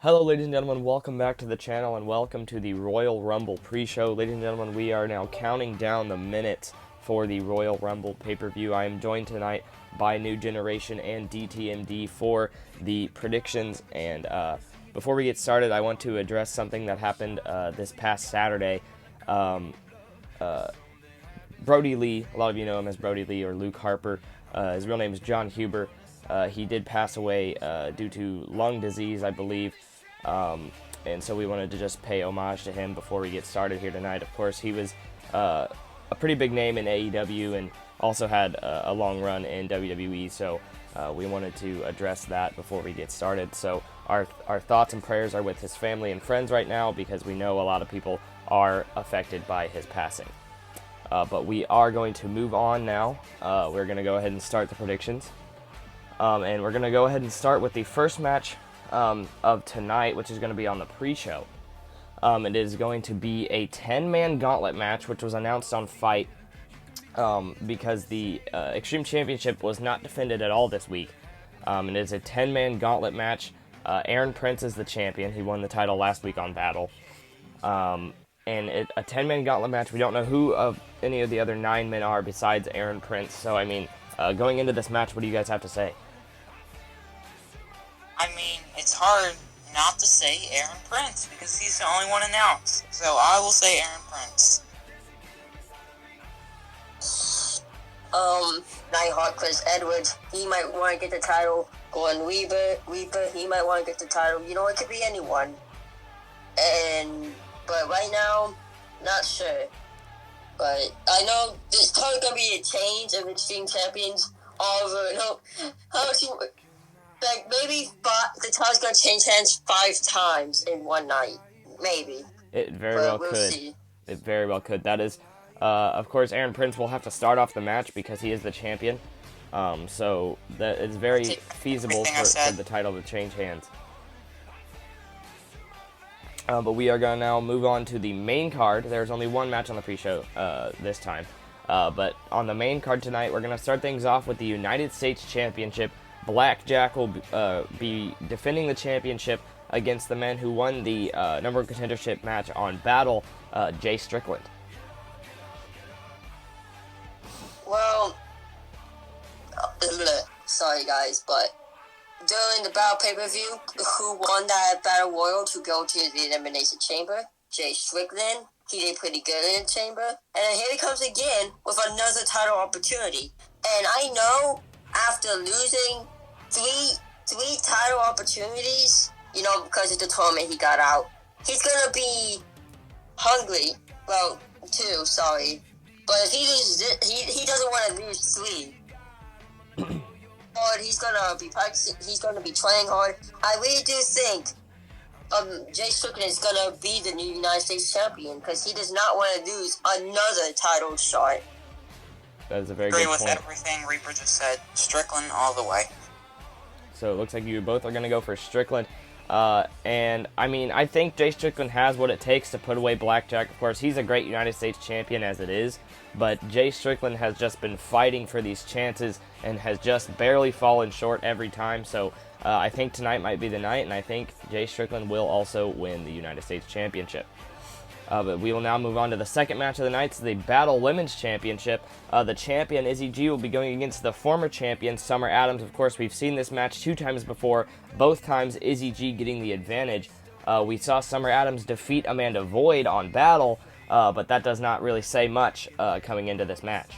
Hello, ladies and gentlemen. Welcome back to the channel and welcome to the Royal Rumble pre-show. Ladies and gentlemen, we are now counting down the minutes for the Royal Rumble pay-per-view. I am joined tonight by New Generation and DTMD for the predictions. And before we get started, I want to address something that happened this past Saturday. Brody Lee, a lot of you know him as Brody Lee or Luke Harper. His real name is John Huber. He did pass away due to lung disease, I believe. And so we wanted to just pay homage to him before we get started here tonight. Of course, he was a pretty big name in AEW and also had a long run in WWE, so we wanted to address that before we get started. So our thoughts and prayers are with his family and friends right now because we know a lot of people are affected by his passing. But we are going to move on now. We're going to go ahead and start the predictions. And we're going to go ahead and start with the first match of tonight, which is going to be on the pre-show. It is going to be a 10-man Gauntlet match, which was announced on Fight because the Xtreme Championship was not defended at all this week. It is a 10-man Gauntlet match. Aaron Prince is the champion. He won the title last week on Battle. A 10-man Gauntlet match. We don't know who of any of the other 9 men are besides Aaron Prince. So, I mean, going into this match, what do you guys have to say? I mean, it's hard not to say Aaron Prince because he's the only one announced. So I will say Aaron Prince. Nighthawk Chris Edwards, he might want to get the title. Gordon Weaver, he might want to get the title. You know, it could be anyone. But right now, not sure. But I know there's probably gonna be a change of Extreme Champions all over. Like maybe the title's gonna change hands 5 times in one night, maybe. It very well could. See. It very well could. That is, of course, Aaron Prince will have to start off the match because he is the champion. So that is very feasible for the title to change hands. But we are going to now move on to the main card. There's only one match on the pre-show this time. But on the main card tonight, we're going to start things off with the United States Championship. Blackjack will be defending the championship against the men who won the number one contendership match on Battle, Jay Strickland. Well, sorry guys, but during the Battle pay-per-view, who won that Battle Royal to go to the Elimination Chamber? Jay Strickland. He did pretty good in the chamber. And then here he comes again with another title opportunity. And I know after losing three title opportunities, you know, because of the tournament he got out, he's going to be hungry. Well, 2, sorry. But if he loses it, he doesn't want to lose 3. He's gonna be practicing. He's gonna be training hard. I really do think Jay Strickland is gonna be the new United States champion because he does not want to lose another title shot. That is a very good point. Agree with everything Reaper just said. Strickland all the way. So it looks like you both are going to go for Strickland. And, I mean, I think Jay Strickland has what it takes to put away Blackjack. Of course, he's a great United States champion as it is. But Jay Strickland has just been fighting for these chances and has just barely fallen short every time. So I think tonight might be the night, and I think Jay Strickland will also win the United States Championship. But we will now move on to the second match of the night. It's the Battle Women's Championship. The champion, Izzy G, will be going against the former champion, Summer Adams. Of course, we've seen this match 2 times before, both times Izzy G getting the advantage. We saw Summer Adams defeat Amanda Void on Battle, but that does not really say much coming into this match.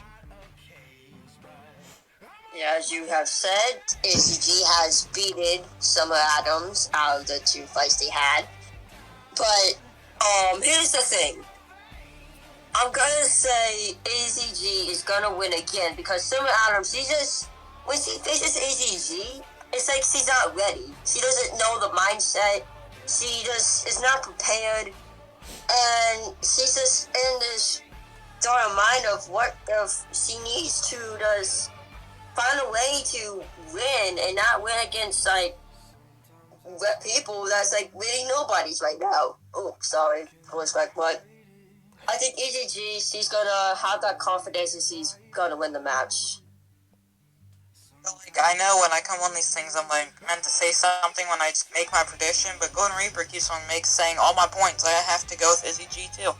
Yeah, as you have said, Izzy G has beaten Summer Adams out of the 2 fights they had. But here's the thing. I'm gonna say AZG is gonna win again because Summer Adams, when she faces AZG, it's like she's not ready. She doesn't know the mindset. She just is not prepared, and she's just in this dark mind of what if she needs to just find a way to win and not win against like people that's like really nobody's right now. Oh, sorry, respect, but I think EGG, she's gonna have that confidence and she's gonna win the match. But, like, I know when I come on these things, I'm like meant to say something when I make my prediction, but Golden Reaper keeps on saying all my points. I have to go with Izzy G too.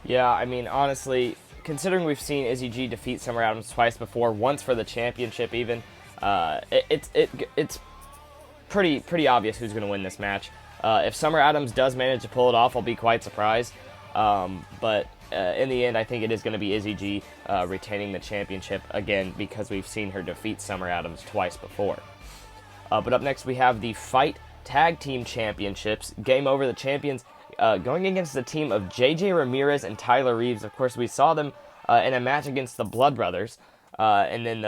Yeah, I mean, honestly, considering we've seen Izzy G defeat Summer Adams twice before, once for the championship even, it's pretty obvious who's going to win this match. If Summer Adams does manage to pull it off, I'll be quite surprised. But in the end, I think it is going to be Izzy G retaining the championship again because we've seen her defeat Summer Adams twice before. But up next, we have the Fight Tag Team Championships. Game Over, the champions going against the team of JJ Ramirez and Tyler Reeves. Of course, we saw them in a match against the Blood Brothers. And then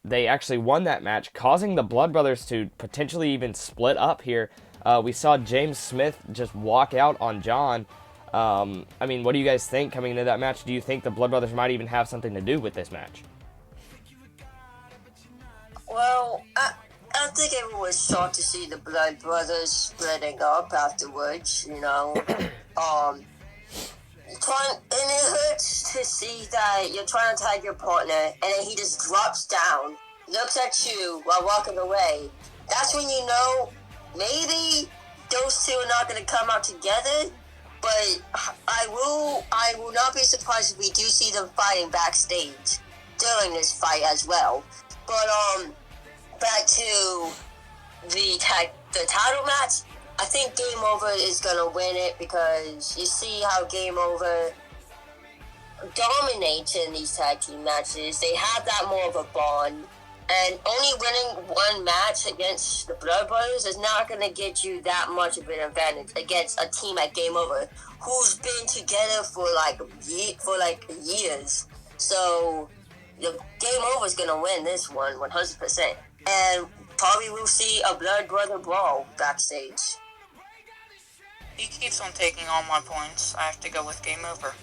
they actually won that match, causing the Blood Brothers to potentially even split up here. We saw James Smith just walk out on John. I mean, what do you guys think coming into that match? Do you think the Blood Brothers might even have something to do with this match? Well, I think everyone was shocked to see the Blood Brothers splitting up afterwards, you know. And it hurts to see that you're trying to tag your partner and then he just drops down, looks at you while walking away. That's when you know maybe those two are not going to come out together, but I will not be surprised if we do see them fighting backstage during this fight as well. But back to the title match, I think Game Over is going to win it because you see how Game Over dominates in these tag team matches. They have that more of a bond. And only winning one match against the Blood Brothers is not going to get you that much of an advantage against a team at Game Over who's been together for years. So the Game Over is going to win this one 100%. And probably we'll see a Blood Brother brawl backstage. He keeps on taking all my points. I have to go with Game Over.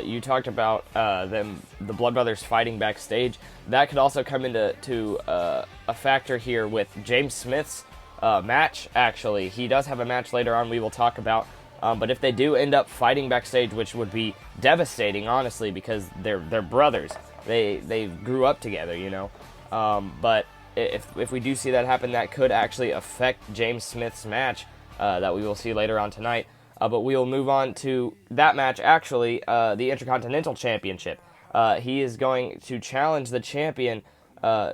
You talked about the Blood Brothers fighting backstage. That could also come into a factor here with James Smith's match, actually. He does have a match later on we will talk about. But if they do end up fighting backstage, which would be devastating, honestly, because they're brothers. They grew up together, you know. But if we do see that happen, that could actually affect James Smith's match that we will see later on tonight. But we will move on to that match, actually, the Intercontinental Championship. He is going to challenge the champion,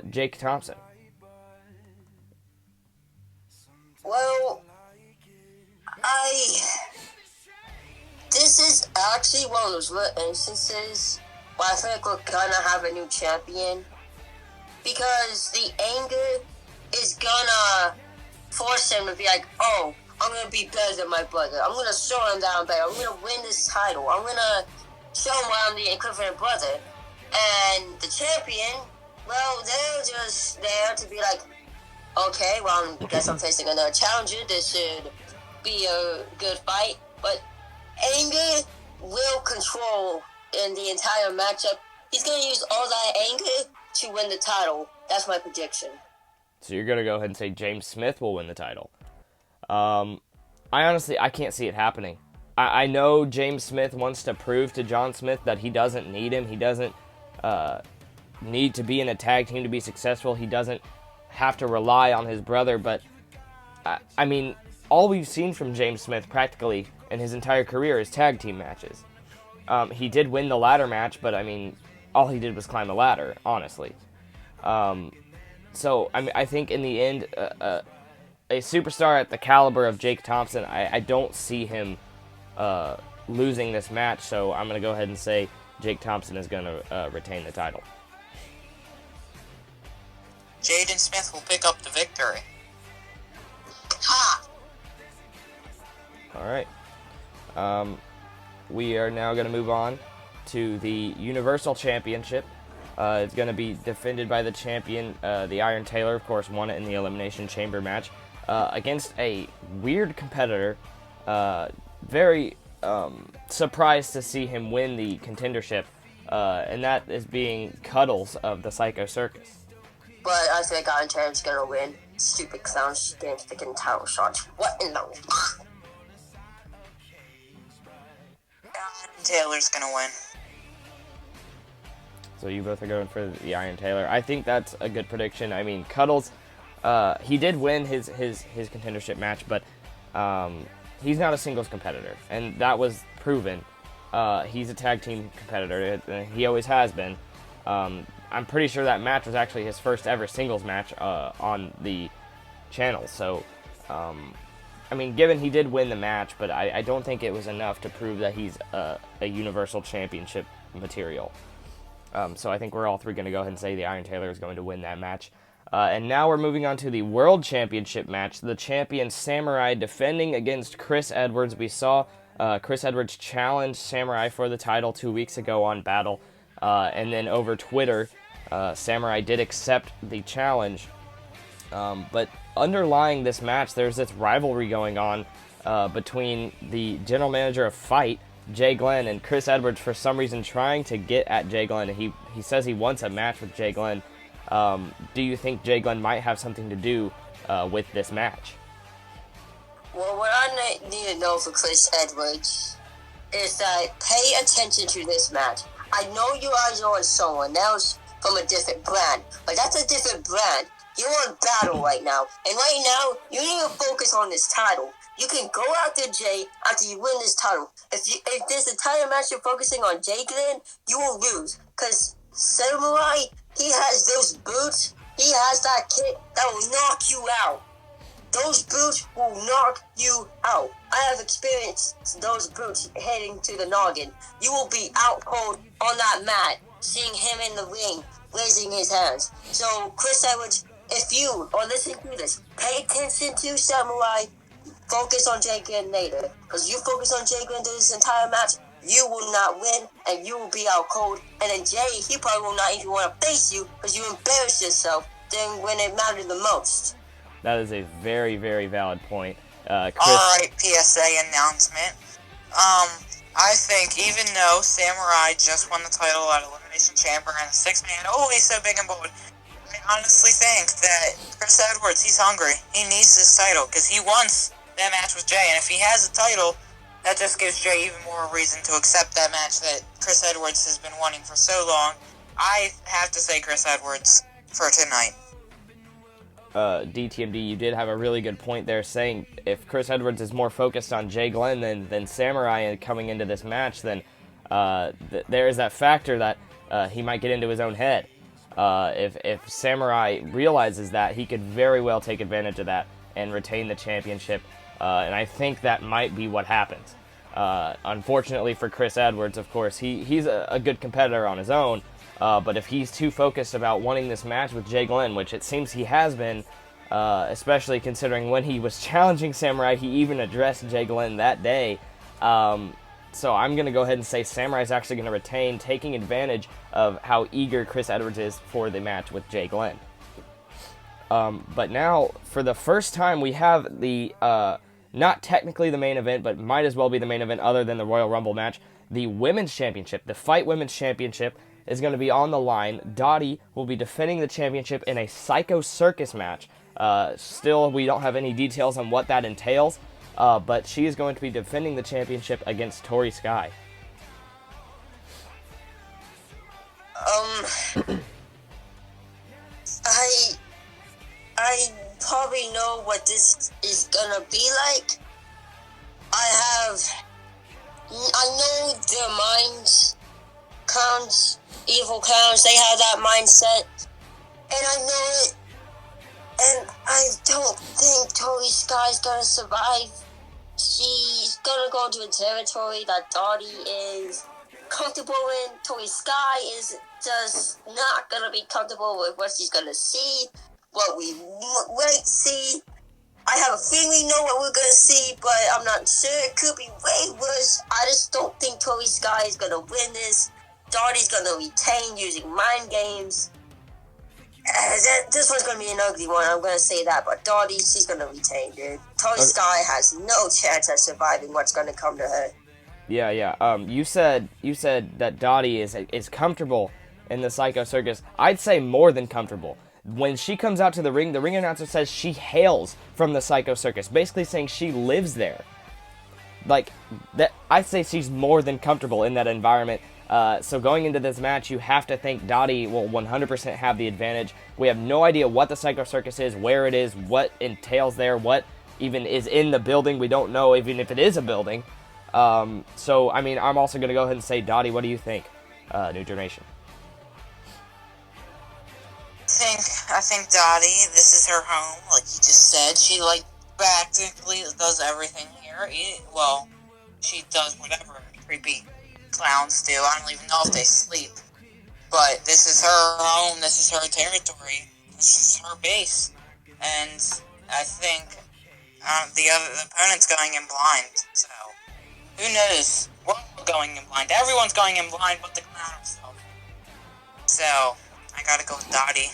Jake Thompson. Well, this is actually one of those rare instances where I feel like we're gonna have a new champion because the anger is gonna force him to be like, oh, I'm going to be better than my brother. I'm going to show him that I'm better. I'm going to win this title. I'm going to show him why I'm the equivalent brother. And the champion, well, they're just there to be like, okay, well, I guess I'm facing another challenger. This should be a good fight. But anger will control in the entire matchup. He's going to use all that anger to win the title. That's my prediction. So you're going to go ahead and say James Smith will win the title. I can't see it happening. I know James Smith wants to prove to John Smith that he doesn't need him. He doesn't need to be in a tag team to be successful. He doesn't have to rely on his brother. But, I mean, all we've seen from James Smith practically in his entire career is tag team matches. He did win the ladder match, but, I mean, all he did was climb the ladder, honestly. So, I mean, I think in the end, a superstar at the caliber of Jake Thompson, I don't see him losing this match, so I'm going to go ahead and say Jake Thompson is going to retain the title. Jaden Smith will pick up the victory. Ha! All right. We are now going to move on to the Universal Championship. It's going to be defended by the champion, the Iron Taylor, of course, won it in the Elimination Chamber match. Against a weird competitor. Very surprised to see him win the contendership, and that is being Cuddles of the Psycho Circus. But I think Iron Taylor's gonna win. Stupid clowns getting sticking title shots. What in the... Taylor's gonna win. So you both are going for the Iron Taylor. I think that's a good prediction. I mean, Cuddles, he did win his contendership match, but he's not a singles competitor, and that was proven. He's a tag team competitor. He always has been. I'm pretty sure that match was actually his first ever singles match on the channel. So, I mean, given he did win the match, but I don't think it was enough to prove that he's a Universal Championship material. So I think we're all three going to go ahead and say the Iron Taylor is going to win that match. And now we're moving on to the World Championship match. The champion Samurai defending against Chris Edwards. We saw Chris Edwards challenge Samurai for the title 2 weeks ago on Battle. And then over Twitter, Samurai did accept the challenge. But underlying this match, there's this rivalry going on between the general manager of Fight, Jay Glenn, and Chris Edwards, for some reason trying to get at Jay Glenn. He says he wants a match with Jay Glenn. Do you think Jay Glenn might have something to do with this match? Well, what I need to know for Chris Edwards is that pay attention to this match. I know you guys are on someone else from a different brand, but that's a different brand. You're on Battle right now, and right now, you need to focus on this title. You can go after Jay after you win this title. If this entire match you're focusing on Jay Glenn, you will lose. Because Samurai, he has those boots, he has that kick that will knock you out. Those boots will knock you out. I have experienced those boots heading to the noggin. You will be out cold on that mat, seeing him in the ring, raising his hands. So, Chris Edwards, if you are listening to this, pay attention to Samurai, focus on Jay Glenn later. Because you focus on Jay Glenn through this entire match, you will not win, and you will be out cold. And then Jay, he probably will not even want to face you, because you embarrassed yourself then when it mattered the most. That is a very, very valid point. Chris? Alright, PSA announcement. I think even though Samurai just won the title at Elimination Chamber and the 6-man, oh, he's so big and bold, I honestly think that Chris Edwards, he's hungry. He needs this title because he wants that match with Jay. And if he has a title, that just gives Jay even more reason to accept that match that Chris Edwards has been wanting for so long. I have to say Chris Edwards for tonight. DTMD, you did have a really good point there, saying if Chris Edwards is more focused on Jay Glenn than Samurai coming into this match, then there is that factor that he might get into his own head. If Samurai realizes that, he could very well take advantage of that and retain the championship, and I think that might be what happens. Unfortunately for Chris Edwards, of course, he's a good competitor on his own, but if he's too focused about wanting this match with Jay Glenn, which it seems he has been, especially considering when he was challenging Samurai, he even addressed Jay Glenn that day. So I'm going to go ahead and say Samurai's actually going to retain, taking advantage of how eager Chris Edwards is for the match with Jay Glenn. But now, for the first time, we have the, not technically the main event, but might as well be the main event other than the Royal Rumble match. The Women's Championship, the Fight Women's Championship, is going to be on the line. Dottie will be defending the championship in a Psycho Circus match. Still, we don't have any details on what that entails, but she is going to be defending the championship against Tori Sky. I probably know what this is gonna be like. I know their minds, clowns, evil clowns, they have that mindset, and I know it, and I don't think Tori Sky's gonna survive. She's gonna go into a territory that Dottie is comfortable in. Tori Sky is just not gonna be comfortable with what she's gonna see, what we might see. I have a feeling we know what we're gonna see, but I'm not sure. It could be way worse. I just don't think Tori Sky is gonna win this. Dottie's gonna retain using mind games. This one's gonna be an ugly one, I'm gonna say that, but Dottie, she's gonna retain, dude. Tori Sky has no chance at surviving what's gonna come to her. Yeah. You said that Dottie is comfortable in the Psycho Circus. I'd say more than comfortable. When she comes out to the ring announcer says she hails from the Psycho Circus, basically saying she lives there. Like that, I'd say she's more than comfortable in that environment. So going into this match, you have to think Dottie will 100% have the advantage. We have no idea what the Psycho Circus is, where it is, what entails there, what even is in the building. We don't know even if it is a building. So, I mean, I'm also going to go ahead and say, Dottie, what do you think, New Generation? I think Dottie, this is her home, like you just said. She, like, practically does everything here. Well, she does whatever creepy clowns do. I don't even know if they sleep. But this is her home, this is her territory, this is her base. And I think the opponent's going in blind, so who knows? We're all going in blind. Everyone's going in blind but the clown himself. So, I gotta go with Dottie.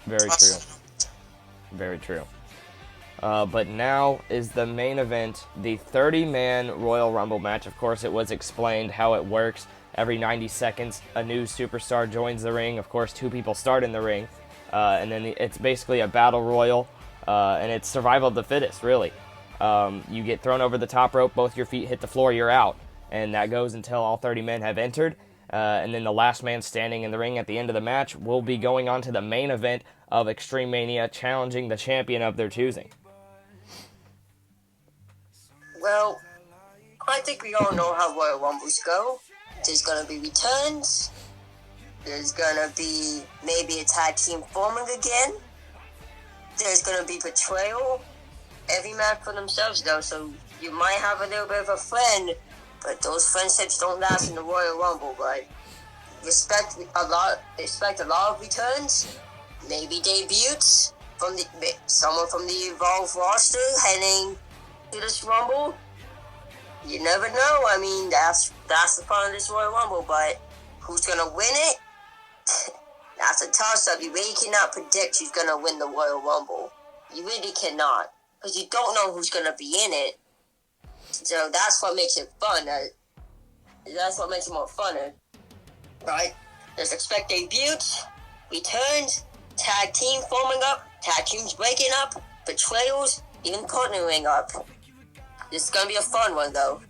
Very true. Very true. But now is the main event, the 30-man Royal Rumble match. Of course, it was explained how it works. Every 90 seconds, a new superstar joins the ring. Of course, 2 people start in the ring. And then it's basically a battle royal, and it's survival of the fittest, really. You get thrown over the top rope, both your feet hit the floor, you're out. And that goes until all 30 men have entered. And then the last man standing in the ring at the end of the match will be going on to the main event of Xtreme Mania, challenging the champion of their choosing. Well, I think we all know how Royal Rumbles go. There's going to be returns. There's going to be maybe a tag team forming again. There's going to be betrayal. Every man for themselves, though, so you might have a little bit of a friend, but those friendships don't last in the Royal Rumble. But expect a lot of returns, maybe debuts from someone from the Evolve roster heading to this Rumble. You never know. I mean, that's the fun of this Royal Rumble. But who's gonna win it? That's a toss-up. You really cannot predict who's gonna win the Royal Rumble. You really cannot, because you don't know who's gonna be in it. So that's what makes it fun. That's what makes it more fun, right? Just expect debuts, returns, tag team forming up, tag teams breaking up, betrayals, even partnering up. This is going to be a fun one, though.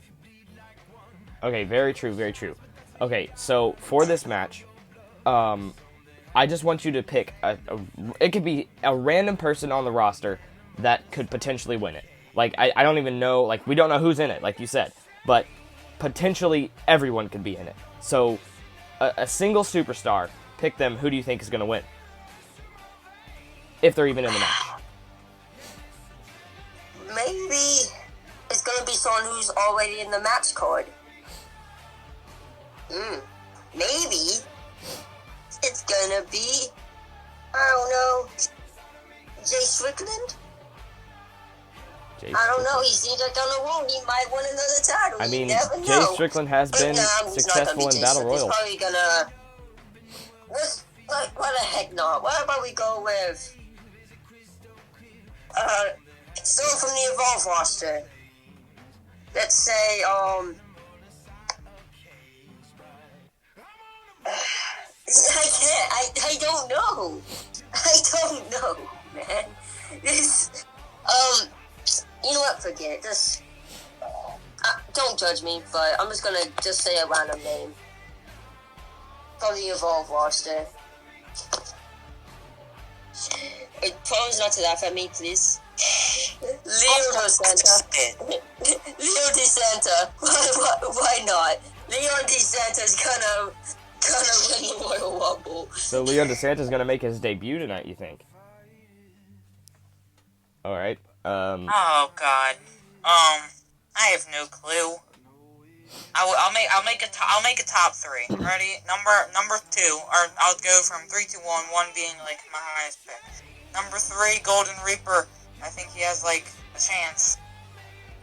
Okay, very true, very true. Okay, so for this match, I just want you to pick it could be a random person on the roster that could potentially win it. Like, I don't even know, like, we don't know who's in it, like you said, but potentially everyone could be in it. So, a single superstar, pick them, who do you think is going to win? If they're even in the match. Maybe it's going to be someone who's already in the match card. Maybe it's going to be, I don't know, Jay Strickland? I don't know. He seems like on the road. He might win another title. I mean, you never know. Jay Strickland has been successful in Battle Royals. He's probably gonna. What the heck not? What about we go with someone from the Evolve roster? Let's say I can't. I don't know. I don't know, man. This you know what? Forget it. Just don't judge me, but I'm just gonna say a random name from the Evolve roster. Promise not to laugh at me, please. Leo DeSanta. Leo DeSanta. Why not? Leon DeSanta's gonna win the Royal Rumble. So Leon DeSanta's gonna make his debut tonight, you think? All right. Oh God. I have no clue. I'll make a top 3. Ready? Number 2, or I'll go from 3 to 1. 1 being like my highest pick. Number 3, Golden Reaper. I think he has like a chance.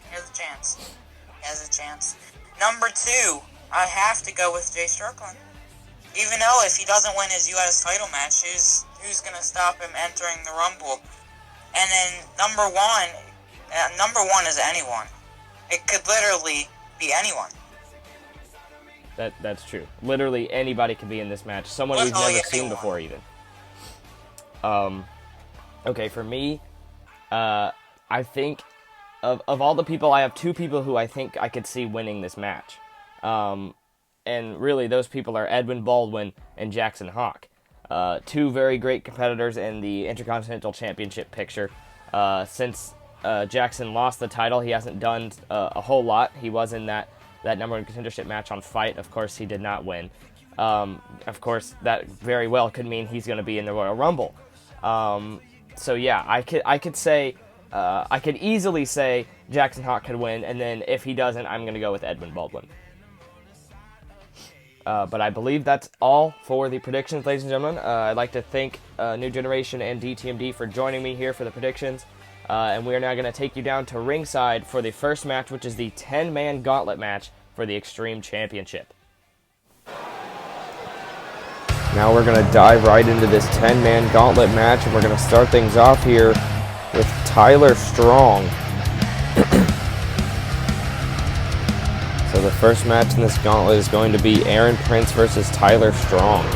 He has a chance. Number 2, I have to go with Jay Strickland. Even though if he doesn't win his U.S. title match, who's gonna stop him entering the Rumble? And then number 1 is anyone. It could literally be anyone. That's true. Literally anybody could be in this match. Someone we've never seen before, even. Okay, for me, I think of all the people, I have 2 people who I think I could see winning this match. And and really those people are Edwin Baldwin and Jackson Hawk. Two very great competitors in the Intercontinental Championship picture. Since Jackson lost the title, he hasn't done a whole lot. He was in that number one contendership match on Fight. Of course, he did not win. Of course, that very well could mean he's going to be in the Royal Rumble. So yeah, I could say, I could easily say Jackson Hawk could win, and then if he doesn't, I'm going to go with Edwin Baldwin. But I believe that's all for the predictions, ladies and gentlemen. I'd like to thank New Generation and DTMD for joining me here for the predictions. And we are now going to take you down to ringside for the first match, which is the 10-man gauntlet match for the Xtreme Championship. Now we're going to dive right into this 10-man gauntlet match, and we're going to start things off here with Tyler Strong. So the first match in this gauntlet is going to be Aaron Prince versus Tyler Strong.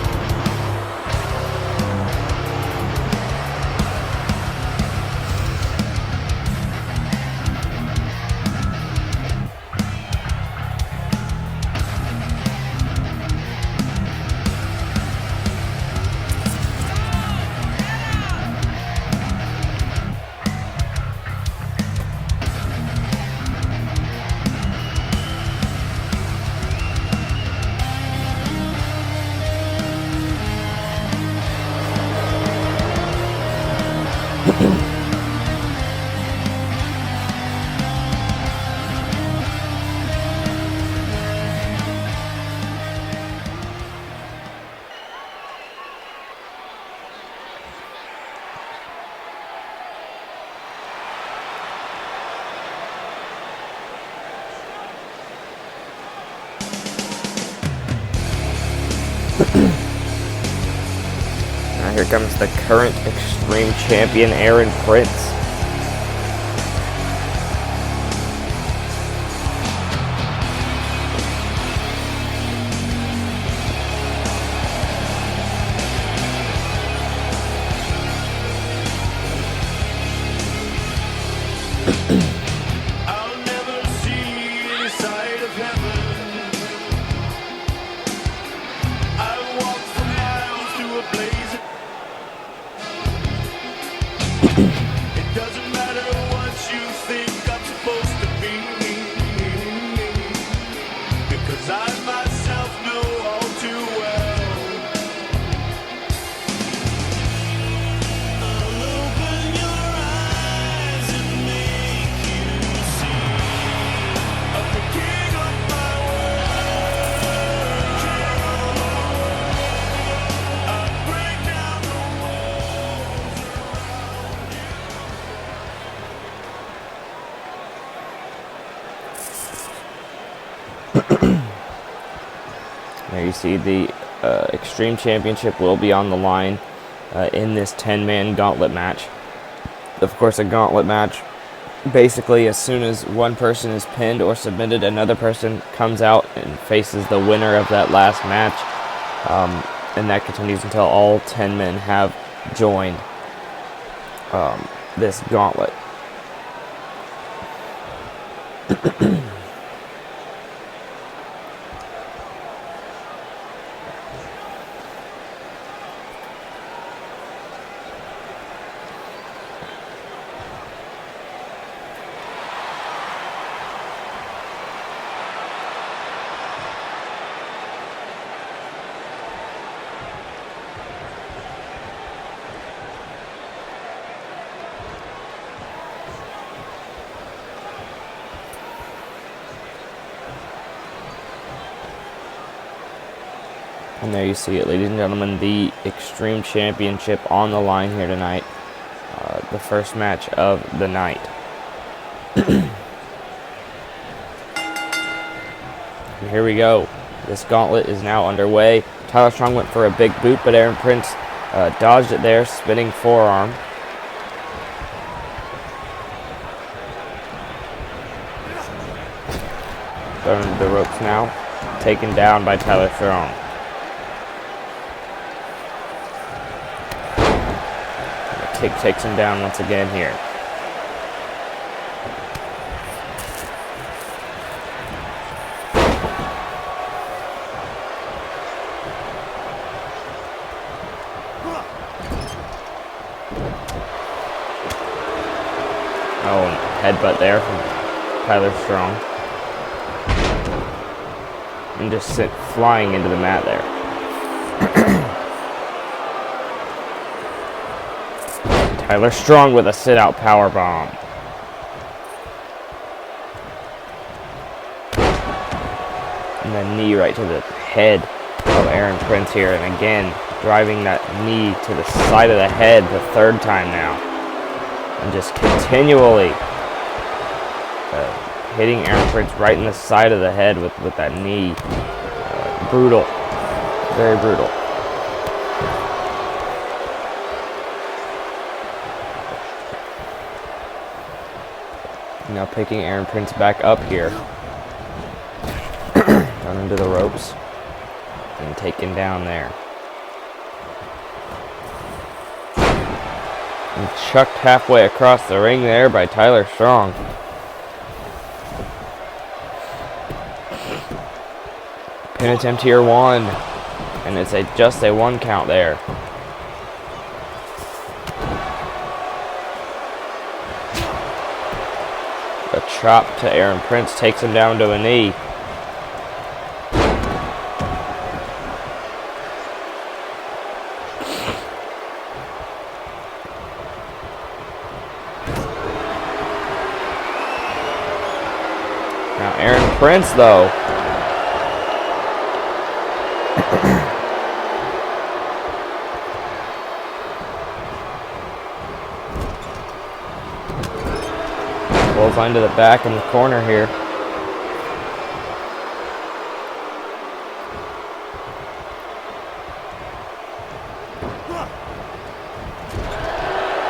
Now here comes the current Xtreme champion, Aaron Prince. I'll never see any side of heaven. I walk for miles to a blaze. It doesn't matter what you think I'm supposed to be, because I myself know all too well. I'll open your eyes and make you see I'm the king of my world. I break down the walls around you. There you see the Xtreme Championship will be on the line in this 10-man gauntlet match. Of course, a gauntlet match, basically as soon as one person is pinned or submitted, another person comes out and faces the winner of that last match. And that continues until all 10 men have joined this gauntlet. And there you see it, ladies and gentlemen, the Xtreme Championship on the line here tonight. The first match of the night. And here we go. This gauntlet is now underway. Tyler Strong went for a big boot, but Aaron Prince dodged it there, spinning forearm. Going to the ropes now, taken down by Tyler Strong. The kick takes him down once again here. Oh, headbutt there from Tyler Strong. And just sent flying into the mat there. Tyler Strong with a sit-out power bomb. And the knee right to the head of Aaron Prince here. And again, driving that knee to the side of the head the third time now. And just continually hitting Aaron Prince right in the side of the head with that knee. Brutal. Very brutal. Now picking Aaron Prince back up here. Down into the ropes. And taken down there. And chucked halfway across the ring there by Tyler Strong. Pin attempt here, 1. And it's just a 1 count there. A chop to Aaron Prince takes him down to a knee. Now Aaron Prince, though, clothesline to the back in the corner here.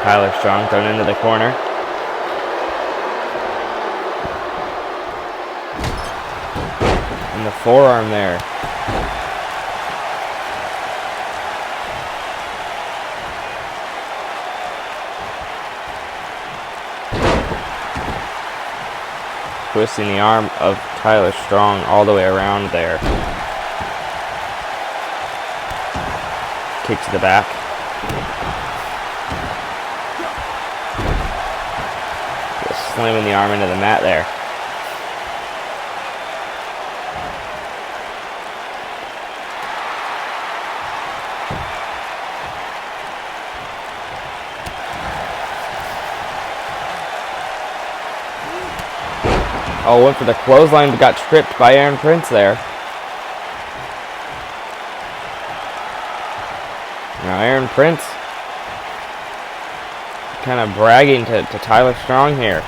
Tyler Strong thrown into the corner. And the forearm there. Twisting the arm of Tyler Strong all the way around there. Kick to the back. Just slamming the arm into the mat there. Oh, went for the clothesline, but got tripped by Aaron Prince there. Now Aaron Prince kind of bragging to Tyler Strong here.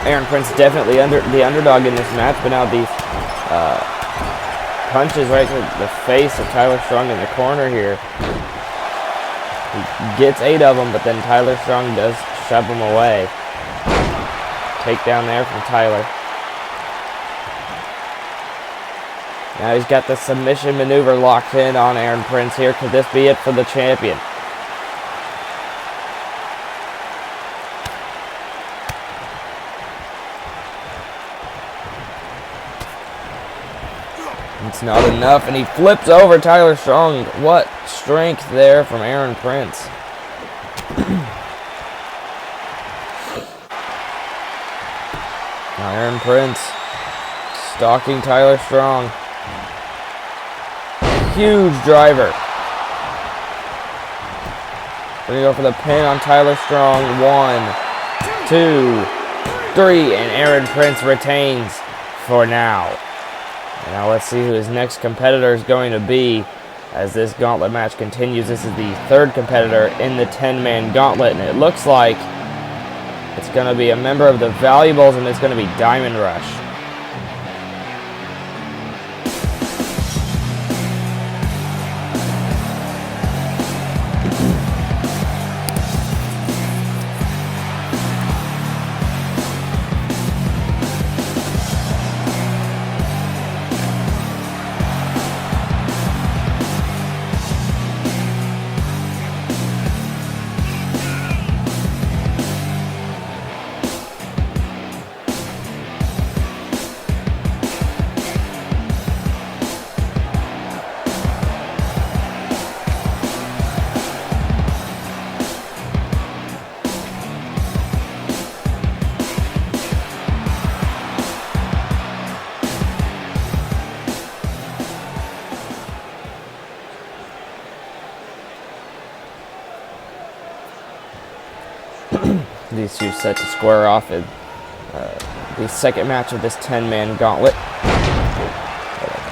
Aaron Prince definitely the underdog in this match, but now these punches right to the face of Tyler Strong in the corner here. He gets 8 of them, but then Tyler Strong does shove them away. Takedown there from Tyler. Now he's got the submission maneuver locked in on Aaron Prince here. Could this be it for the champion? It's not enough, and he flips over Tyler Strong. What strength there from Aaron Prince. Now Aaron Prince stalking Tyler Strong. Huge driver. Gonna go for the pin on Tyler Strong. 1, 2, 3, and Aaron Prince retains for now. And now let's see who his next competitor is going to be as this gauntlet match continues. This is the 3rd competitor in the 10-man gauntlet, and it looks like it's going to be a member of the Valuables, and it's going to be Diamond Rush. These two set to square off in the second match of this 10-man gauntlet.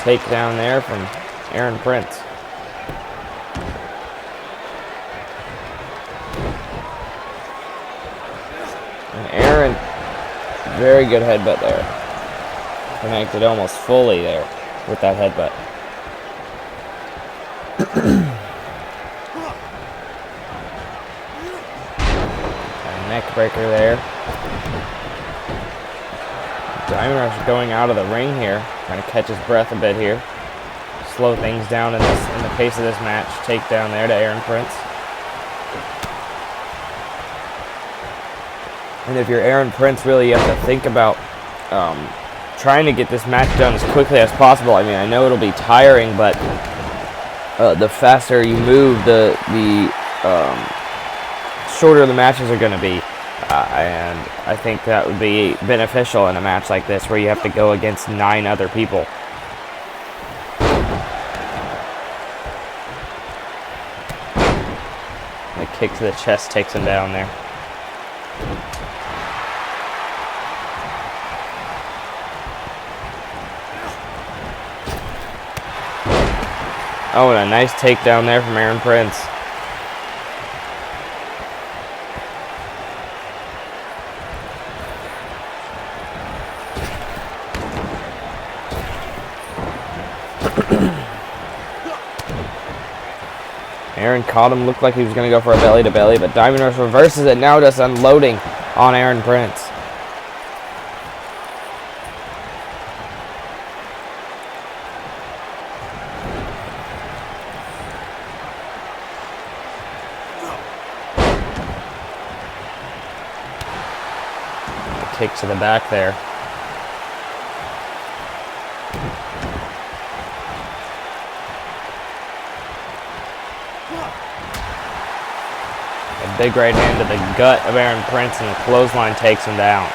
Takedown there from Aaron Prince. And Aaron, very good headbutt there. Connected almost fully there with that headbutt. A neck breaker there. Diamond Rush going out of the ring here. Trying to catch his breath a bit here. Slow things down in the pace of this match. Takedown there to Aaron Prince. And if you're Aaron Prince, really you have to think about trying to get this match done as quickly as possible. I mean, I know it'll be tiring, but the faster you move, the shorter the matches are going to be. And I think that would be beneficial in a match like this where you have to go against 9 other people. The kick to the chest takes him down there. Oh, and a nice takedown there from Aaron Prince. Aaron caught him, looked like he was going to go for a belly-to-belly, but Diamond Rush reverses it, now just unloading on Aaron Prince. Kick to the back there. A big right hand to the gut of Aaron Prince, and the clothesline takes him down.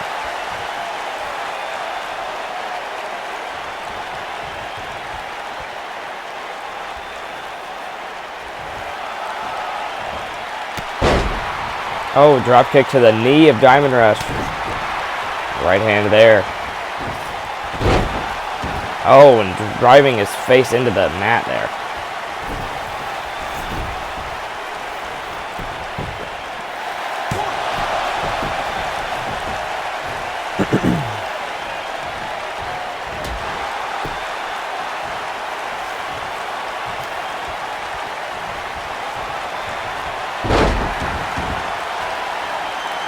Oh, drop kick to the knee of Diamond Rush. Right hand there. Oh, and driving his face into the mat there.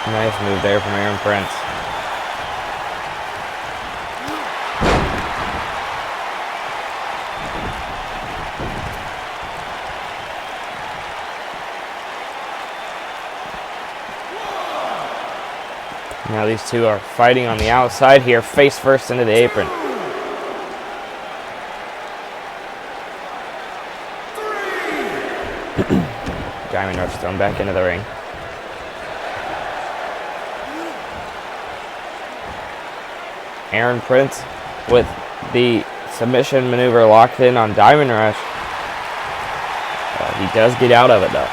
Nice move there from Aaron Prince. Now these two are fighting on the outside here, face first into the apron. Diamond Rush thrown back into the ring. Aaron Prince with the submission maneuver locked in on Diamond Rush. He does get out of it though.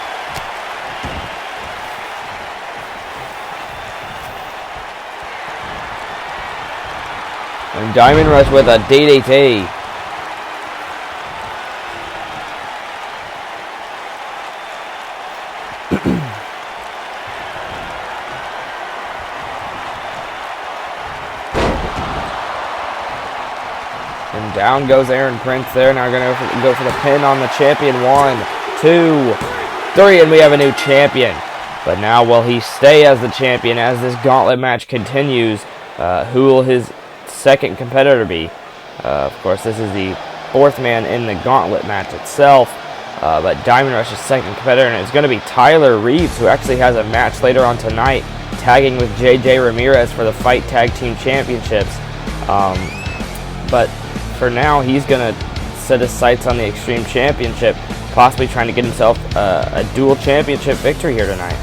And Diamond Rush with a DDT. And down goes Aaron Prince there. Now we're going to go for the pin on the champion. 1, 2, 3, and we have a new champion. But now will he stay as the champion as this gauntlet match continues? Who will his second competitor be? Of course, this is the 4th man in the gauntlet match itself. But Diamond Rush's second competitor, and it's going to be Tyler Reeves, who actually has a match later on tonight, tagging with JJ Ramirez for the Fight Tag Team Championships. But for now, he's going to set his sights on the Xtreme Championship, possibly trying to get himself a dual championship victory here tonight.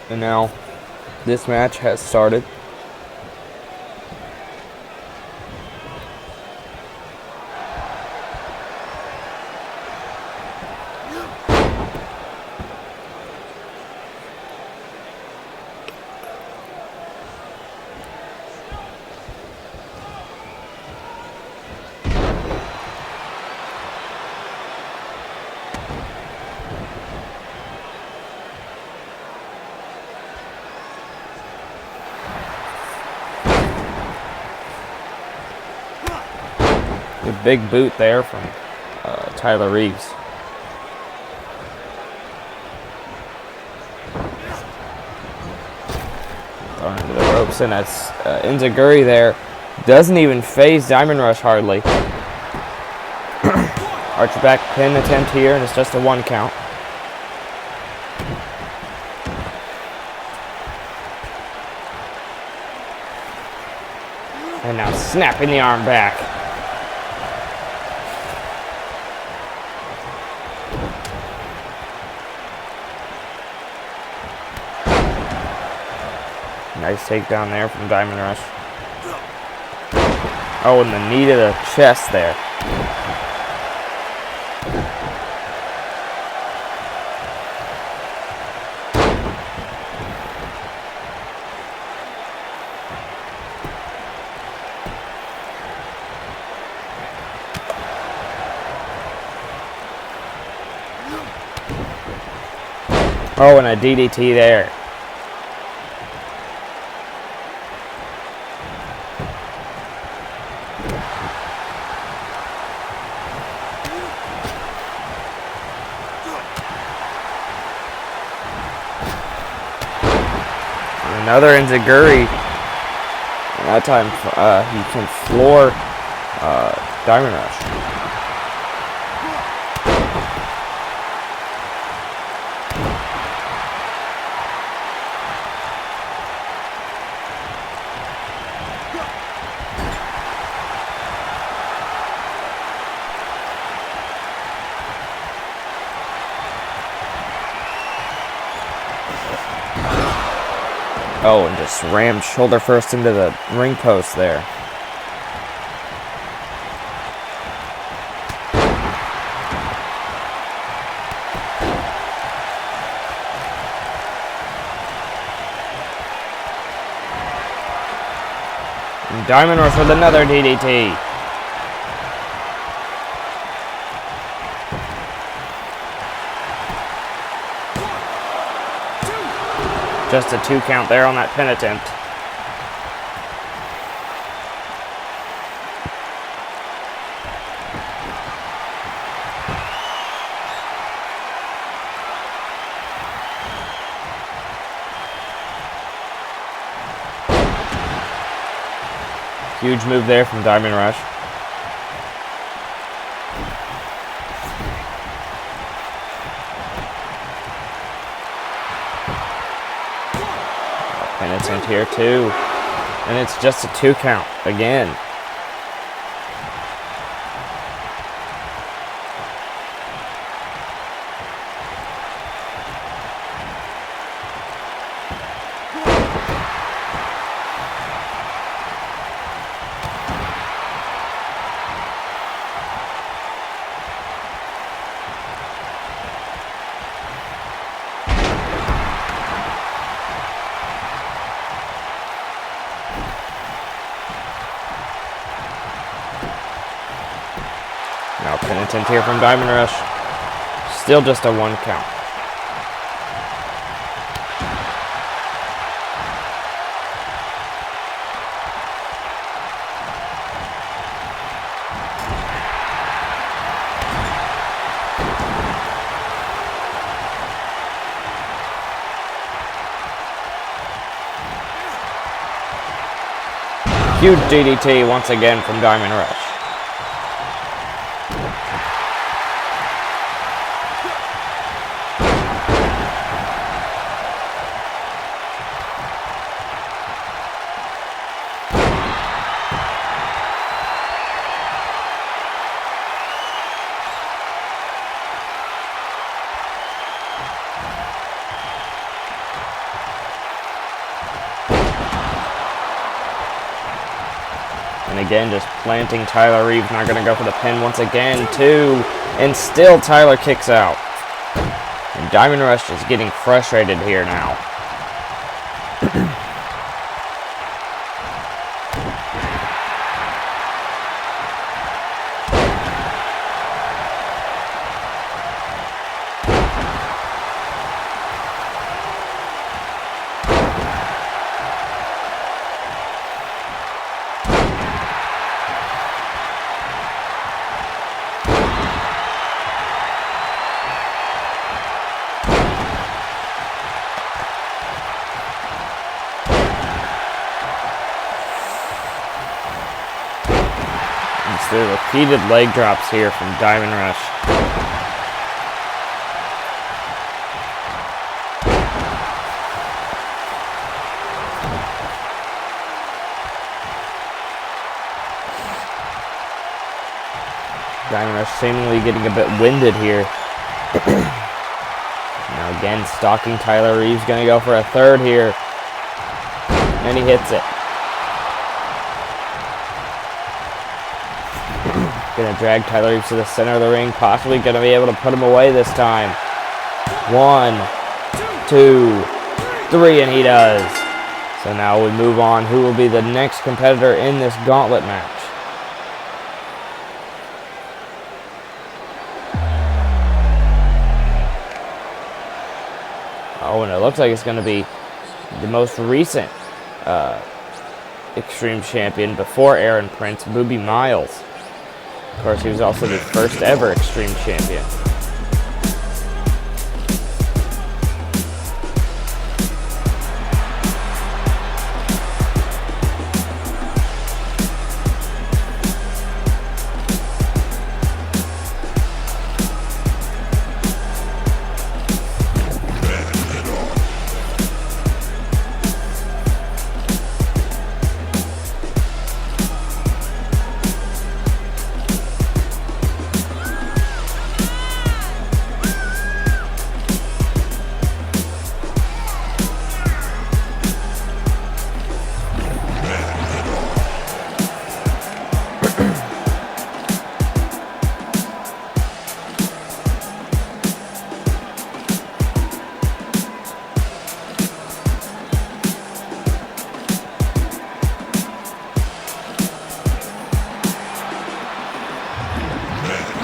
And now this match has started. A big boot there from Tyler Reeves. Thrown into the ropes, and that's Enziguri there. Doesn't even phase Diamond Rush hardly. Archer back pin attempt here, and it's just a 1 count. And now snapping the arm back. Nice takedown there from Diamond Rush. Oh, and the knee to the chest there. Oh, and a DDT there. Another Enziguri. And that time he can floor Diamond Rush. Oh, and just rammed shoulder first into the ring post there. And Diamond Rush with another DDT. Just a 2 count there on that pin attempt. Huge move there from Diamond Rush. Penitent here too. And it's just a 2 count again. Now Penitent here from Diamond Rush. Still just a 1 count. Huge DDT once again from Diamond Rush. And again, just planting Tyler Reeves. Not going to go for the pin once again, 2. And still Tyler kicks out. And Diamond Rush is getting frustrated here now. The repeated leg drops here from Diamond Rush. Diamond Rush seemingly getting a bit winded here. Now again, stalking Tyler Reeves, going to go for a third here. And he hits it. Going to drag Tyler Reeves to the center of the ring. Possibly going to be able to put him away this time. 1, 2, 3, and he does. So now we move on. Who will be the next competitor in this gauntlet match? Oh, and it looks like it's going to be the most recent Xtreme champion before Aaron Prince, Booby Miles. Of course, he was also the first ever Xtreme champion.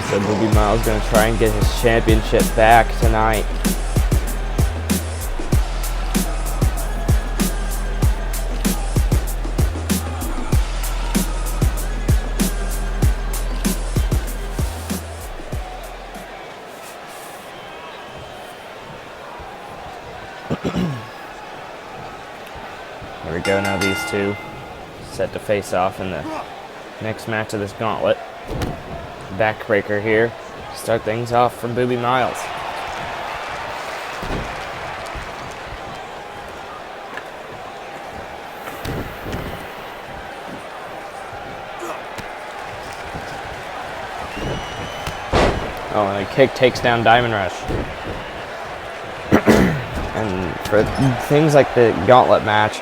So Booby Miles going to try and get his championship back tonight. Here we go now, these two set to face off in the next match of this gauntlet. Backbreaker here. Start things off from Booby Miles. Oh, and a kick takes down Diamond Rush. And for things like the gauntlet match,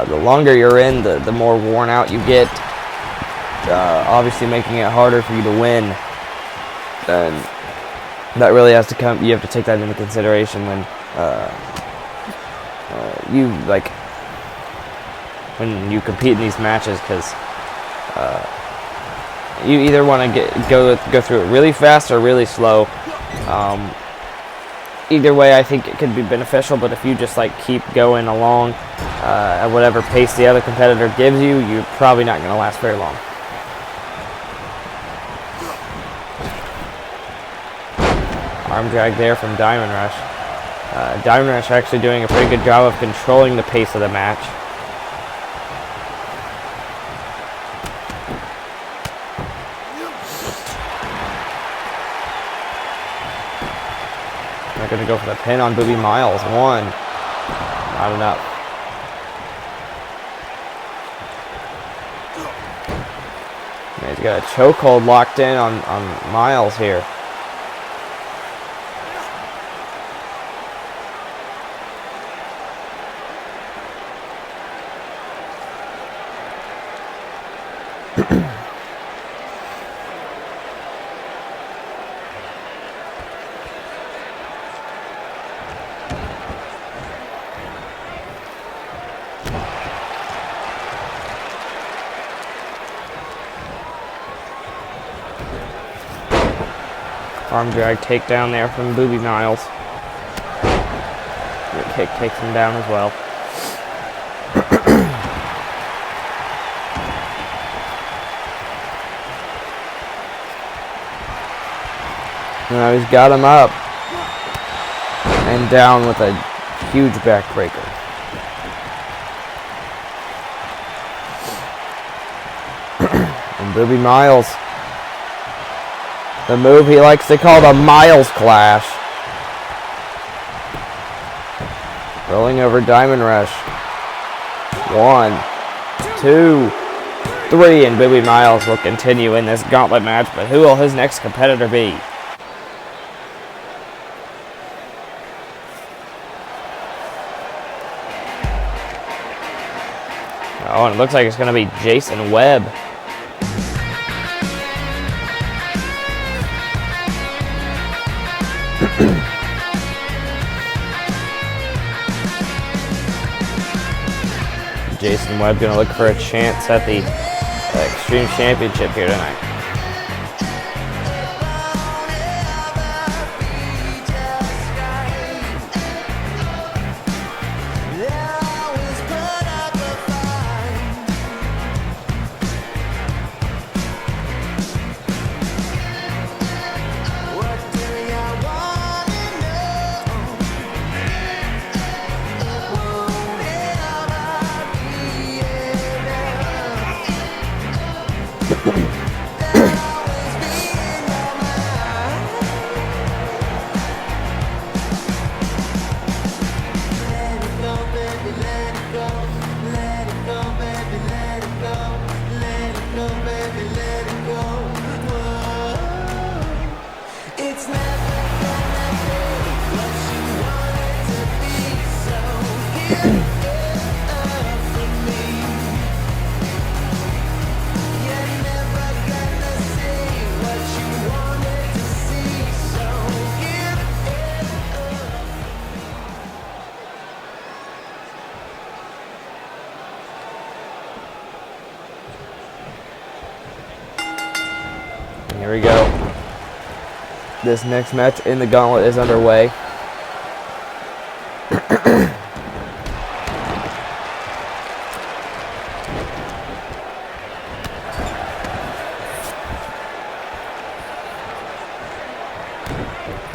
the longer you're in, the more worn out you get. Obviously making it harder for you to win, and that really has to come. You have to take that into consideration when when you compete in these matches, because you either want to go through it really fast or really slow. Either way, I think it could be beneficial. But if you just keep going along at whatever pace the other competitor gives you, you're probably not going to last very long. Arm drag there from Diamond Rush. Diamond Rush actually doing a pretty good job of controlling the pace of the match. They're going to go for the pin on Booby Miles. 1. Not enough. And he's got a chokehold locked in on Miles here. Arm drag takedown there from Booby Miles. Good kick takes him down as well. Now he's got him up and down with a huge backbreaker. And Booby Miles, the move he likes to call the Miles Clash. Rolling over Diamond Rush. 1, 2, 3, and Booby Miles will continue in this gauntlet match, but who will his next competitor be? Oh, and it looks like it's going to be Jason Webb. Jason Webb going to look for a chance at the Xtreme Championship here tonight. Here we go. This next match in the gauntlet is underway.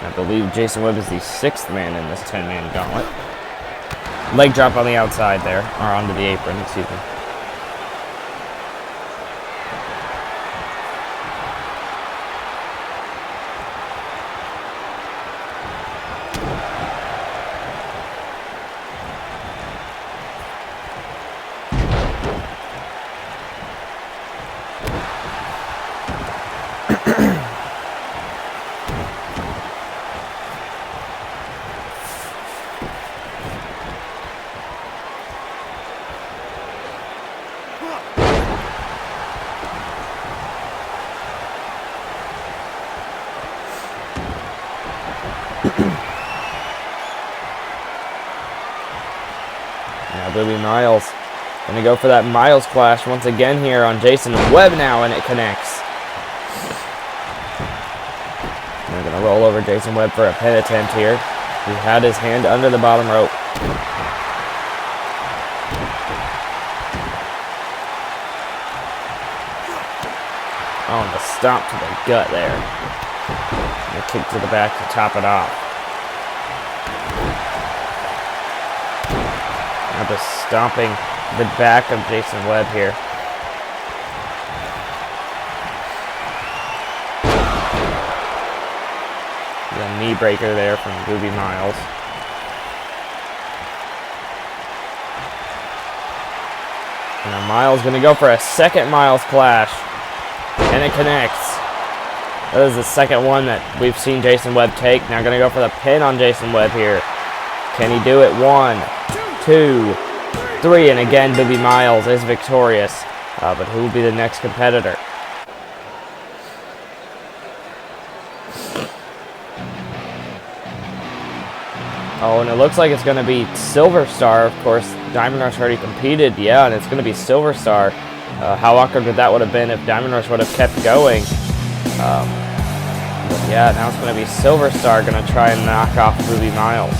I believe Jason Webb is the 6th man in this 10-man gauntlet. Leg drop on the outside there, or onto the apron, excuse me. Now Booby Miles gonna go for that Miles Clash once again here on Jason Webb now, and it connects. They're gonna roll over Jason Webb for a pin attempt here. He had his hand under the bottom rope. Oh, and the stomp to the gut there. And a kick to the back to top it off. Now just stomping the back of Jason Webb here. The knee breaker there from Booby Miles. And now Miles going to go for a second Miles Clash. And it connects. That is the second one that we've seen Jason Webb take. Now going to go for the pin on Jason Webb here. Can he do it? 1, 2, 3. And again, Booby Miles is victorious. But who will be the next competitor? Oh, and it looks like it's going to be Silver Star. Of course, Diamond Rush already competed. Yeah, and it's going to be Silver Star. How awkward that would have been if Diamond Rush would have kept going. But yeah, now it's going to be Silver Star going to try and knock off Ruby Miles.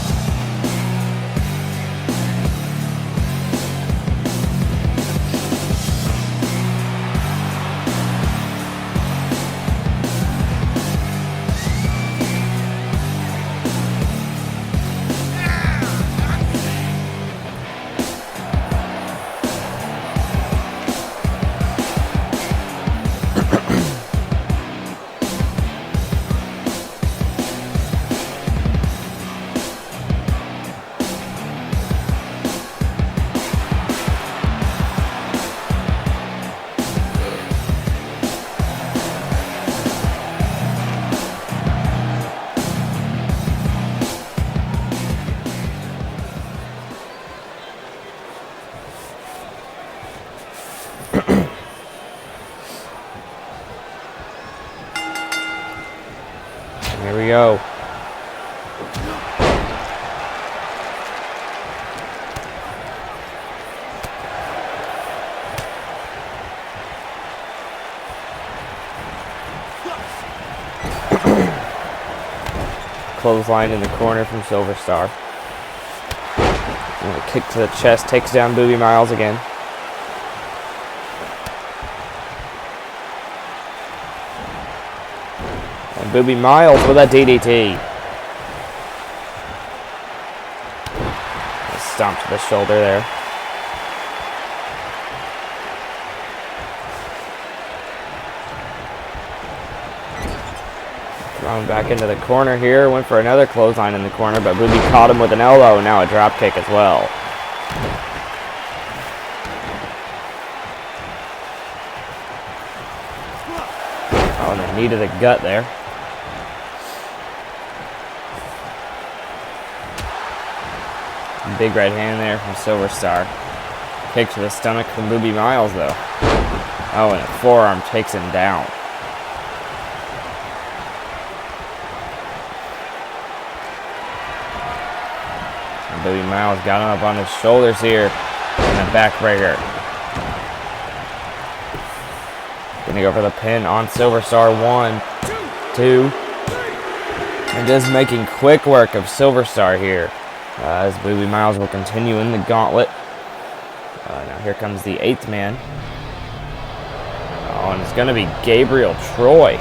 Here we go. Clothesline in the corner from Silver Star. And a kick to the chest takes down Booby Miles again. And Booby Miles with a DDT. Stomp to the shoulder there. Thrown back into the corner here. Went for another clothesline in the corner, but Booby caught him with an elbow, and now a drop kick as well. Oh, and the knee to the gut there. Big right hand there from Silver Star. Kick to the stomach from Booby Miles, though. Oh, and a forearm takes him down. And Booby Miles got him up on his shoulders here. And a backbreaker. Gonna go for the pin on Silver Star. 1, 2. And just making quick work of Silver Star here. As Booby Miles will continue in the gauntlet. Now here comes the 8th man. Oh, and it's going to be Gabriel Troy.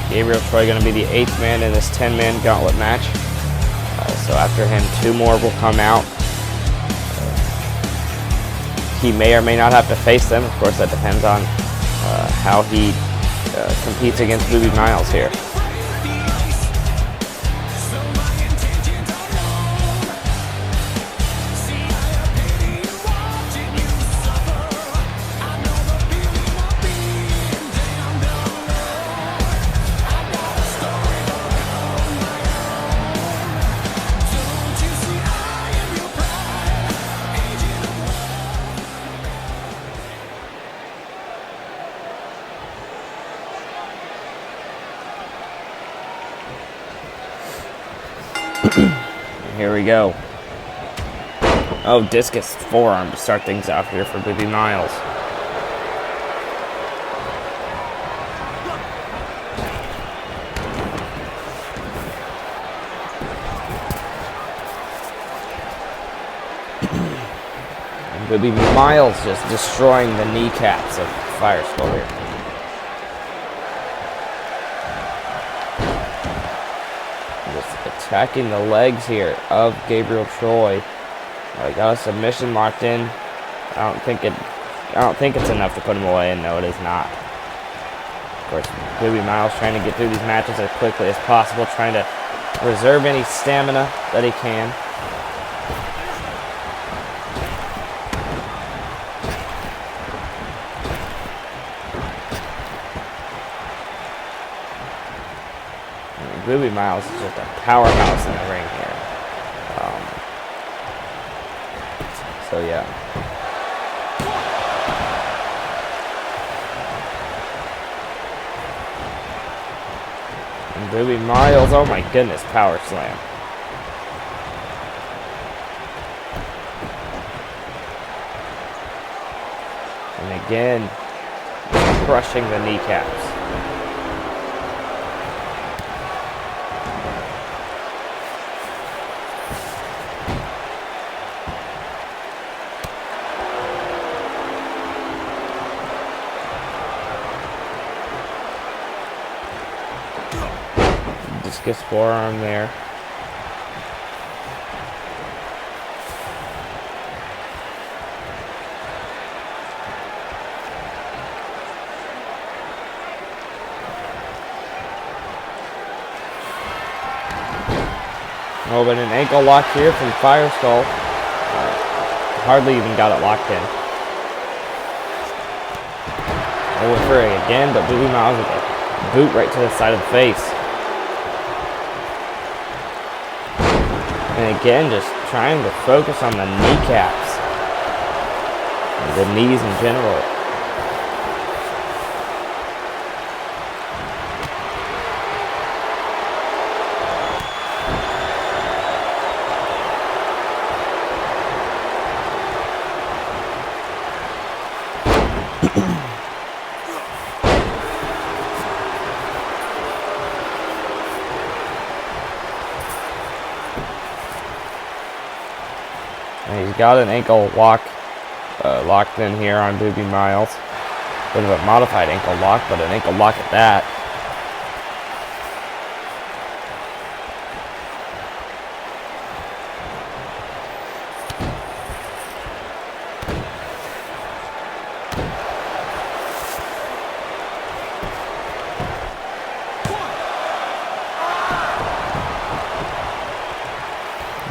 Gabriel Troy going to be the 8th man in this 10-man gauntlet match. So after him, 2 more will come out. He may or may not have to face them. Of course, that depends on how he competes against Booby Miles here. Here we go. Oh, discus forearm to start things off here for Booby Miles. And Booby Miles just destroying the kneecaps of Fire Skull here. Just attacking the legs here of Gabriel Troy. Got a submission locked in. I don't think it's enough to put him away, and no, it is not. Of course, Booby Miles trying to get through these matches as quickly as possible, trying to reserve any stamina that he can. Booby Miles is just a powerhouse in the ring here. So yeah. And Booby Miles, oh my goodness, power slam. And again, crushing the kneecaps. Discus forearm there. Oh, but an ankle lock here from Fire Skull. Hardly even got it locked in. I went for it again, but Booby Miles with a boot right to the side of the face. And again, just trying to focus on the kneecaps. And the knees in general. And he's got an ankle lock locked in here on Booby Miles. Bit of a modified ankle lock, but an ankle lock at that.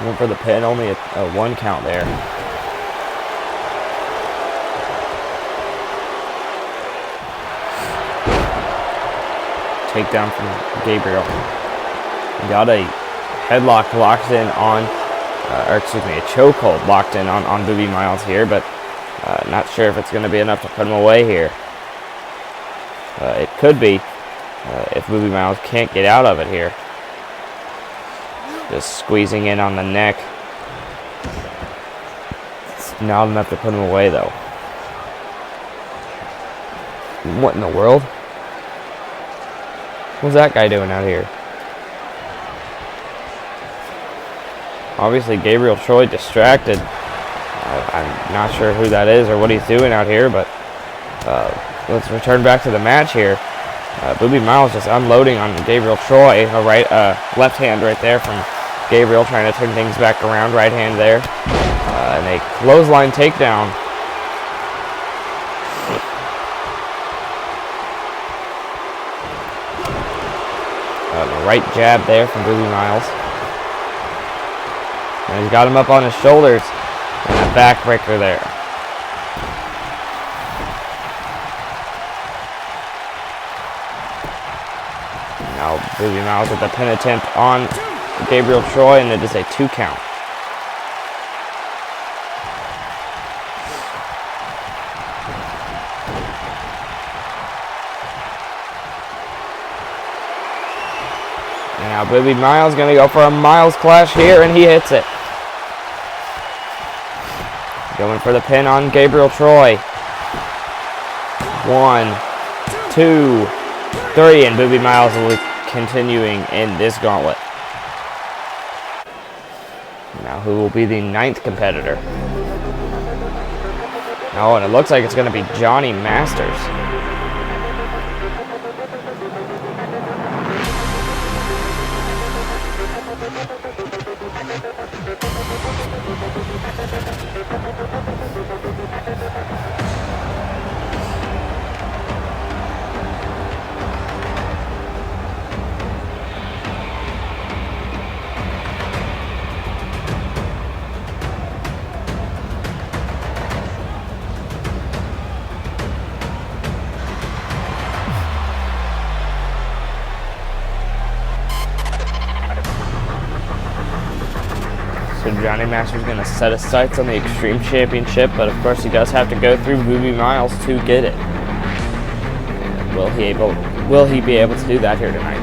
Went for the pin, only a 1 count there. Takedown from Gabriel. Got a headlock locked in on, or excuse me, a chokehold locked in on Booby Miles here, but not sure if it's going to be enough to put him away here. It could be if Booby Miles can't get out of it here. Just squeezing in on the neck. It's not enough to put him away, though. What in the world? What's that guy doing out here? Obviously, Gabriel Troy distracted. I'm not sure who that is or what he's doing out here, but let's return back to the match here. Booby Miles just unloading on Gabriel Troy. A left hand right there from Gabriel, trying to turn things back around. Right hand there. And a clothesline takedown. The right jab there from Booby Miles. And he's got him up on his shoulders. And a backbreaker there. Now Booby Miles with the pin attempt on Gabriel Troy, and it is a 2 count. Now Booby Miles going to go for a Miles Clash here, and he hits it. Going for the pin on Gabriel Troy. 1, 2, 3, and Booby Miles will be continuing in this gauntlet. Now who will be the 9th competitor? Oh, and it looks like it's going to be Johnny Masters. So Johnny Masters going to set his sights on the Xtreme Championship, but of course he does have to go through Booby Miles to get it. And will he be able to do that here tonight?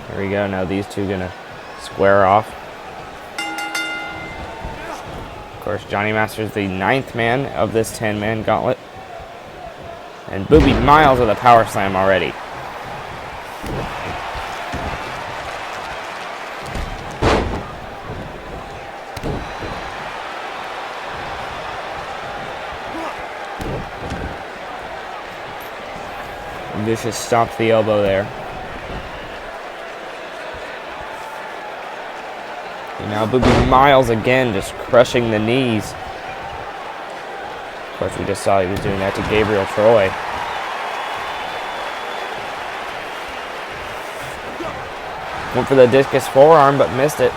There we go. Now these two gonna square off. Of course, Johnny Masters the 9th man of this 10-man gauntlet. And Booby Miles with a power slam already. Vicious stomped the elbow there. And now Booby Miles again just crushing the knees. Of course, we just saw he was doing that to Gabriel Troy. Went for the discus forearm, but missed it.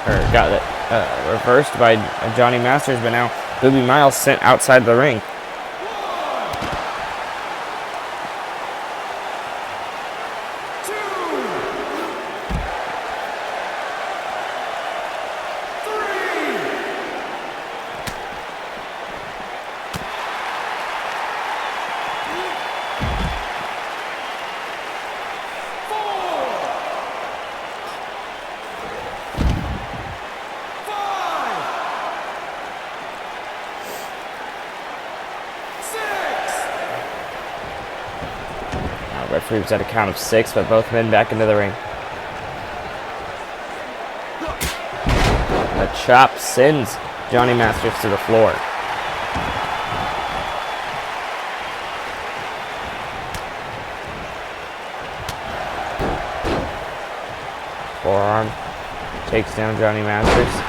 Or got it reversed by Johnny Masters, but now Booby Miles sent outside the ring. Referee was at a count of 6, but both men back into the ring. A chop sends Johnny Masters to the floor. Forearm takes down Johnny Masters.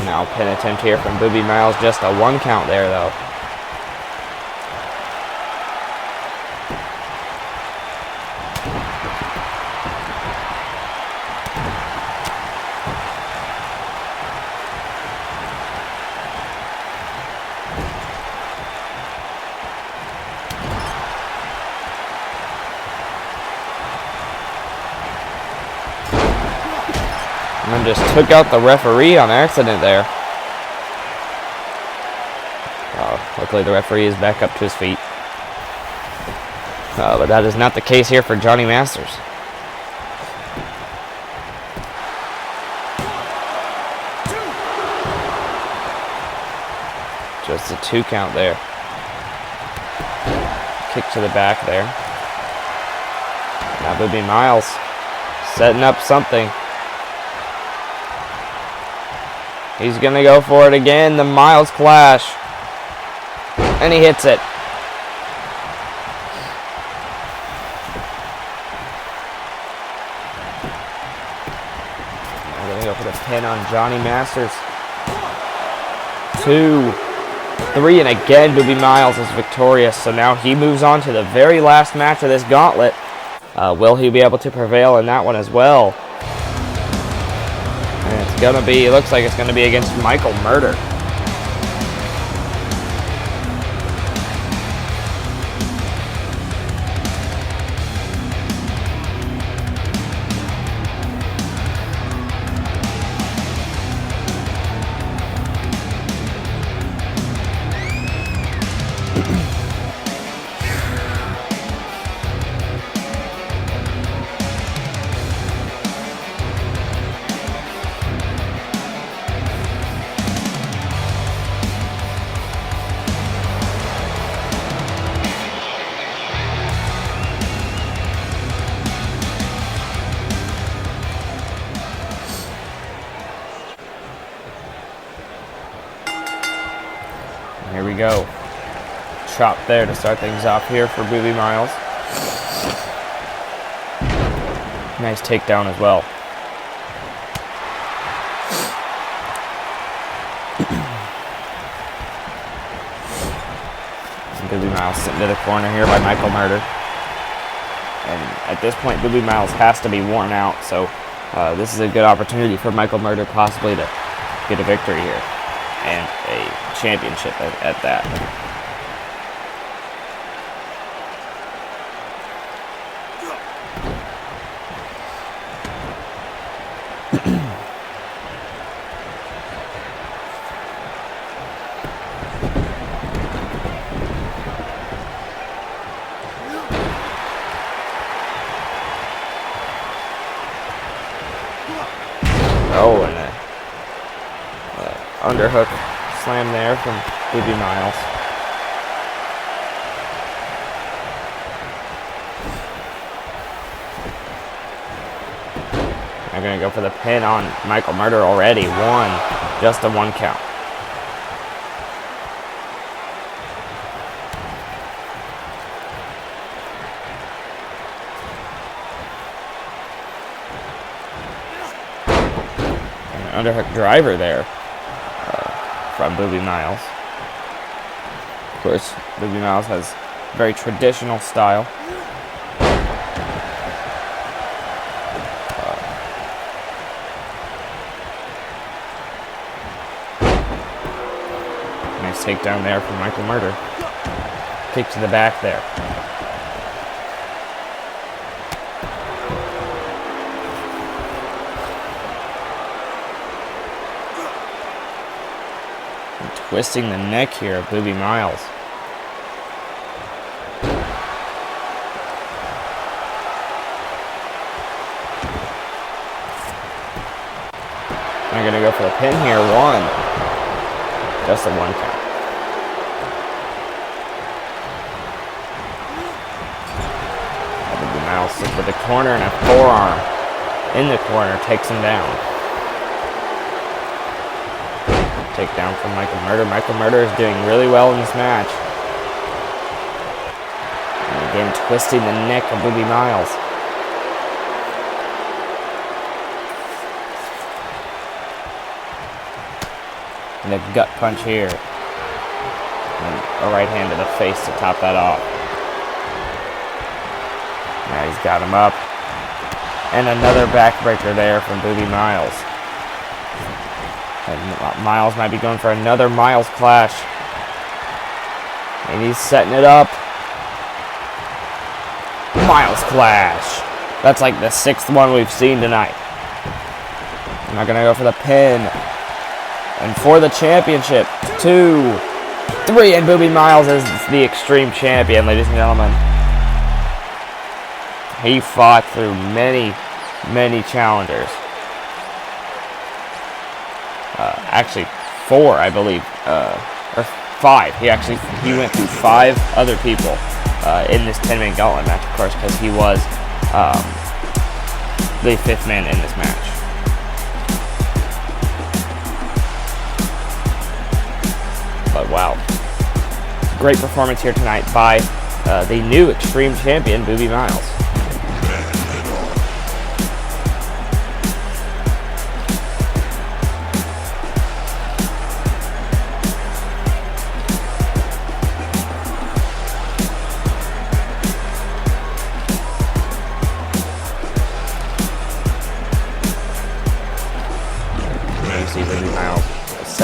Now pin attempt here from Booby Miles, just a 1 count there though. And just took out the referee on accident there. Oh, luckily the referee is back up to his feet. But that is not the case here for Johnny Masters. Just a 2 count there. Kick to the back there. Now Booby Miles setting up something. He's going to go for it again. The Miles clash. And he hits it. go for the pin on Johnny Masters. 2, 3, and again, Booby Miles is victorious. So now he moves on to the very last match of this gauntlet. Will he be able to prevail in that one as well? And it's gonna be, it looks like it's gonna be against Michael Murder. Here we go. Chop there to start things off here for Booby Miles. Nice takedown as well. Booby Miles sent to the corner here by Michael Murder. And at this point, Booby Miles has to be worn out, so this is a good opportunity for Michael Murder possibly to get a victory here. And a championship at that. Oh, and underhook slam there from Booby Miles. I'm going to go for the pin on Michael Murder already. Just a 1 count. An underhook driver there. From Booby Miles. Of course, Booby Miles has very traditional style. Nice takedown there from Michael Murder. Kick to the back there. Twisting the neck here of Booby Miles. I'm going to go for the pin here. 1. Just a 1 count. Booby Miles sits with the corner and a forearm in the corner takes him down. Takedown from Michael Murder. Michael Murder is doing really well in this match. And again, twisting the neck of Booby Miles. And a gut punch here. And a right hand to the face to top that off. Now he's got him up. And another backbreaker there from Booby Miles. And Miles might be going for another Miles clash. And he's setting it up. Miles clash. That's like the 6th one we've seen tonight. I'm not going to go for the pin. And for the championship, 2, 3, and Booby Miles is the Xtreme champion, ladies and gentlemen. He fought through many, many challengers. Actually 4, I believe, or 5. He went through 5 other people in this 10-man gauntlet match, of course, because he was the 5th man in this match. But wow, great performance here tonight by the new Xtreme champion, Booby Miles.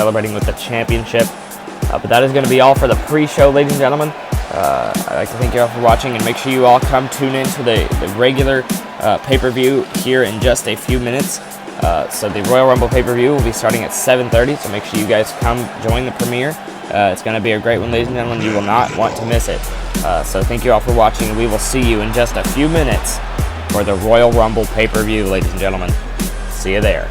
celebrating with the championship. But that is going to be all for the pre-show, ladies and gentlemen. I'd like to thank you all for watching, and make sure you all come tune in to the regular pay-per-view here in just a few minutes. So the Royal Rumble pay-per-view will be starting at 7:30, so make sure you guys come join the premiere. It's going to be a great one, ladies and gentlemen. You will not want to miss it. So thank you all for watching. We will see you in just a few minutes for the Royal Rumble pay-per-view, ladies and gentlemen. See you there.